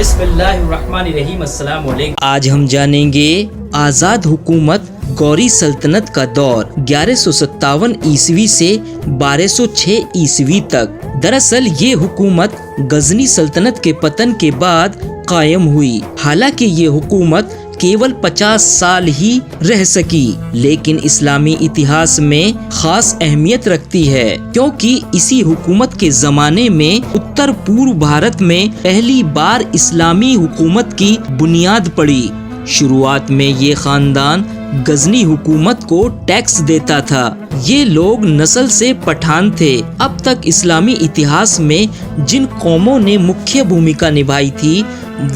بسم اللہ الرحمن الرحیم۔ السلام علیکم۔ آج ہم جانیں گے آزاد حکومت غوری سلطنت کا دور 1157 عیسوی سے 1206 عیسوی تک۔ دراصل یہ حکومت غزنی سلطنت کے پتن کے بعد قائم ہوئی، حالانکہ یہ حکومت کیول 50 سال ہی رہ سکی، لیکن اسلامی اتہاس میں خاص اہمیت رکھتی ہے، کیونکہ اسی حکومت کے زمانے میں اتر پورب بھارت میں پہلی بار اسلامی حکومت کی بنیاد پڑی۔ شروعات میں یہ خاندان غزنی حکومت کو ٹیکس دیتا تھا۔ یہ لوگ نسل سے پٹھان تھے۔ اب تک اسلامی اتہاس میں جن قوموں نے مکھیہ بھومکا نبھائی تھی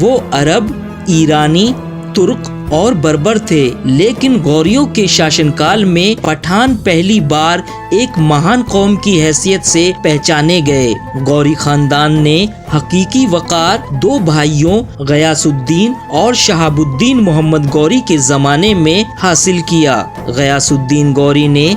وہ عرب، ایرانی، ترک اور بربر تھے، لیکن غوریوں کے شاشن کال میں پٹھان پہلی بار ایک مہان قوم کی حیثیت سے پہچانے گئے۔ غوری خاندان نے حقیقی وقار دو بھائیوں غیاث الدین اور شہاب الدین محمد غوری کے زمانے میں حاصل کیا۔ غیاث الدین غوری نے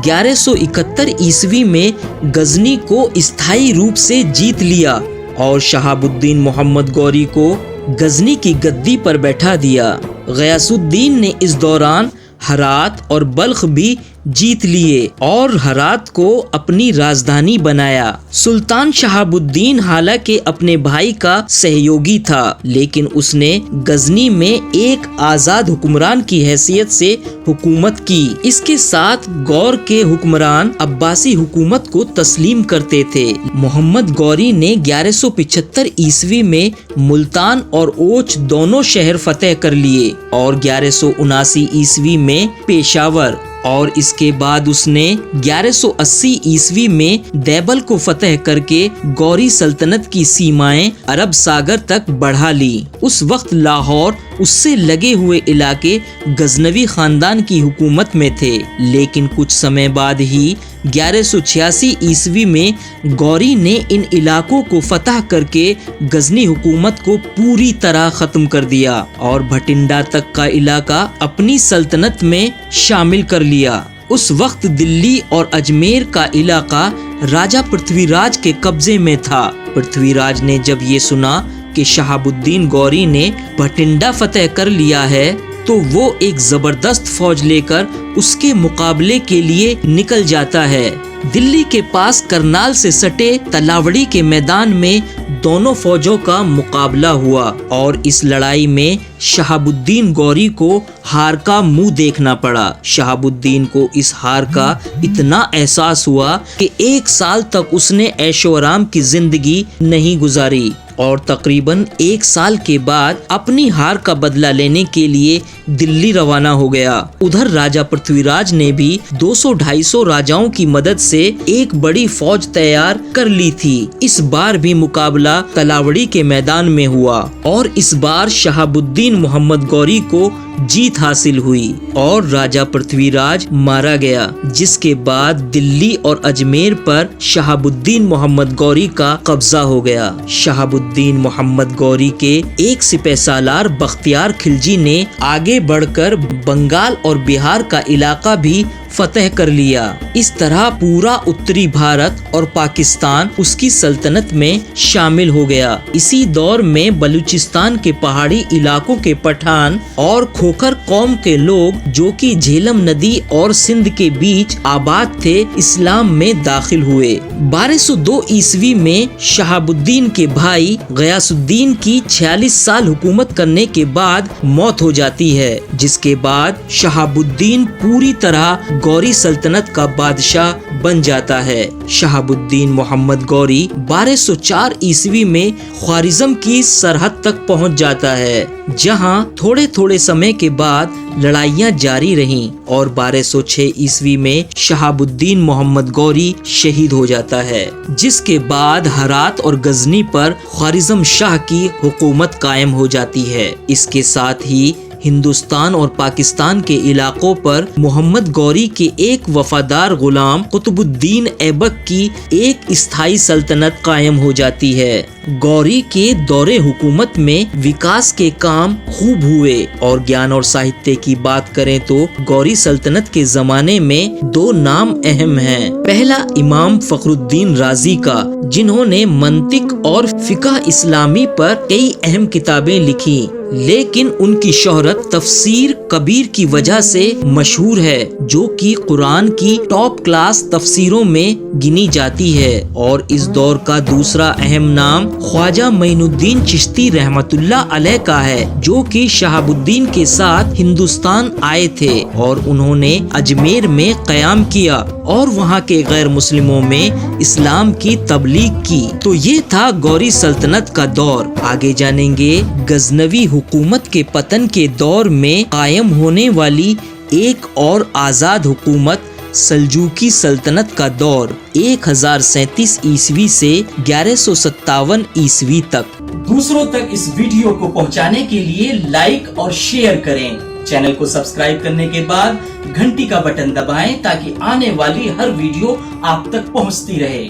1171 عیسوی میں غزنی کو استھائی روپ سے جیت لیا اور شہاب الدین محمد غوری کو غزنی کی گدی پر بیٹھا دیا۔ غیاث الدین نے اس دوران ہرات اور بلخ بھی جیت لیے اور ہرات کو اپنی راجدھانی بنایا۔ سلطان شہاب الدین حالانکہ اپنے بھائی کا سہیوگی تھا، لیکن اس نے غزنی میں ایک آزاد حکمران کی حیثیت سے حکومت کی۔ اس کے ساتھ غور کے حکمران عباسی حکومت کو تسلیم کرتے تھے۔ محمد غوری نے 1175 عیسوی میں ملتان اور اوچھ دونوں شہر فتح کر لیے اور 1179 عیسوی میں پیشاور، اور اس کے بعد اس نے 1180 عیسوی میں دیبل کو فتح کر کے غوری سلطنت کی سیمائیں عرب ساگر تک بڑھا لی۔ اس وقت لاہور اس سے لگے ہوئے علاقے غزنوی خاندان کی حکومت میں تھے، لیکن کچھ سمے بعد ہی 1186 عیسوی میں غوری نے ان علاقوں کو فتح کر کے غزنی حکومت کو پوری طرح ختم کر دیا اور بھٹنڈا تک کا علاقہ اپنی سلطنت میں شامل کر لیا۔ اس وقت دلی اور اجمیر کا علاقہ راجہ پرتھوی راج کے قبضے میں تھا۔ پرتھوی راج نے جب یہ سنا کہ شہاب الدین غوری نے بھٹنڈا فتح کر لیا ہے تو وہ ایک زبردست فوج لے کر اس کے مقابلے کے لیے نکل جاتا ہے۔ دلی کے پاس کرنال سے سٹے تلاوڑی کے میدان میں دونوں فوجوں کا مقابلہ ہوا اور اس لڑائی میں شہاب الدین غوری کو ہار کا منہ دیکھنا پڑا۔ شہاب الدین کو اس ہار کا اتنا احساس ہوا کہ 1 سال تک اس نے عیش و آرام کی زندگی نہیں گزاری اور تقریباً 1 سال کے بعد اپنی ہار کا بدلہ لینے کے لیے دلی روانہ ہو گیا۔ ادھر راجہ پرتھوی راج نے بھی 200-250 راجاؤں کی مدد سے ایک بڑی فوج تیار کر لی تھی۔ اس بار بھی مقابلہ تلاوڑی کے میدان میں ہوا اور اس بار شہاب الدین محمد غوری کو جیت حاصل ہوئی اور راجہ پرتھوی راج مارا گیا، جس کے بعد دلی اور اجمیر پر شہاب الدین محمد غوری کا قبضہ ہو گیا۔ شہاب الدین محمد غوری کے ایک سپہ سالار بختیار خلجی نے آگے بڑھ کر بنگال اور بہار کا علاقہ بھی فتح کر لیا۔ اس طرح پورا اتری بھارت اور پاکستان اس کی سلطنت میں شامل ہو گیا۔ اسی دور میں بلوچستان کے پہاڑی علاقوں کے پٹھان اور کھوکھر قوم کے لوگ جو کہ جھیلم ندی اور سندھ کے بیچ آباد تھے، اسلام میں داخل ہوئے۔ 1202 عیسوی میں شہاب الدین کے بھائی غیاث الدین کی 46 سال حکومت کرنے کے بعد موت ہو جاتی ہے، جس کے بعد شہاب الدین پوری طرح غوری سلطنت کا بادشاہ بن جاتا ہے۔ شہاب الدین محمد غوری 1204 عیسوی میں خوارزم کی سرحد تک پہنچ جاتا ہے، جہاں تھوڑے تھوڑے سمے کے بعد لڑائیاں جاری رہیں اور 1206 عیسوی میں شہاب الدین محمد غوری شہید ہو جاتا ہے، جس کے بعد ہرات اور غزنی پر خوارزم شاہ کی حکومت قائم ہو جاتی ہے۔ اس کے ساتھ ہی ہندوستان اور پاکستان کے علاقوں پر محمد غوری کے ایک وفادار غلام قطب الدین ایبک کی ایک استھائی سلطنت قائم ہو جاتی ہے۔ غوری کے دور حکومت میں وکاس کے کام خوب ہوئے اور گیان اور ساہتیہ کی بات کریں تو غوری سلطنت کے زمانے میں دو نام اہم ہیں۔ پہلا امام فخر الدین رازی کا، جنہوں نے منطق اور فقہ اسلامی پر کئی اہم کتابیں لکھی، لیکن ان کی شہرت تفسیر کبیر کی وجہ سے مشہور ہے، جو کہ قرآن کی ٹاپ کلاس تفسیروں میں گنی جاتی ہے۔ اور اس دور کا دوسرا اہم نام خواجہ معین الدین چشتی رحمت اللہ علیہ کا ہے، جو کہ شہاب الدین کے ساتھ ہندوستان آئے تھے اور انہوں نے اجمیر میں قیام کیا اور وہاں کے غیر مسلموں میں اسلام کی تبلیغ کی۔ تو یہ تھا غوری سلطنت کا دور۔ آگے جانیں گے غزنوی حکومت کے پتن کے دور میں قائم ہونے والی ایک اور آزاد حکومت سلجوقی سلطنت کا دور 1037 عیسوی سے 1157 عیسوی تک۔ دوسروں تک اس ویڈیو کو پہنچانے کے لیے لائک اور شیئر کریں۔ چینل کو سبسکرائب کرنے کے بعد گھنٹی کا بٹن دبائیں تاکہ آنے والی ہر ویڈیو آپ تک پہنچتی رہے۔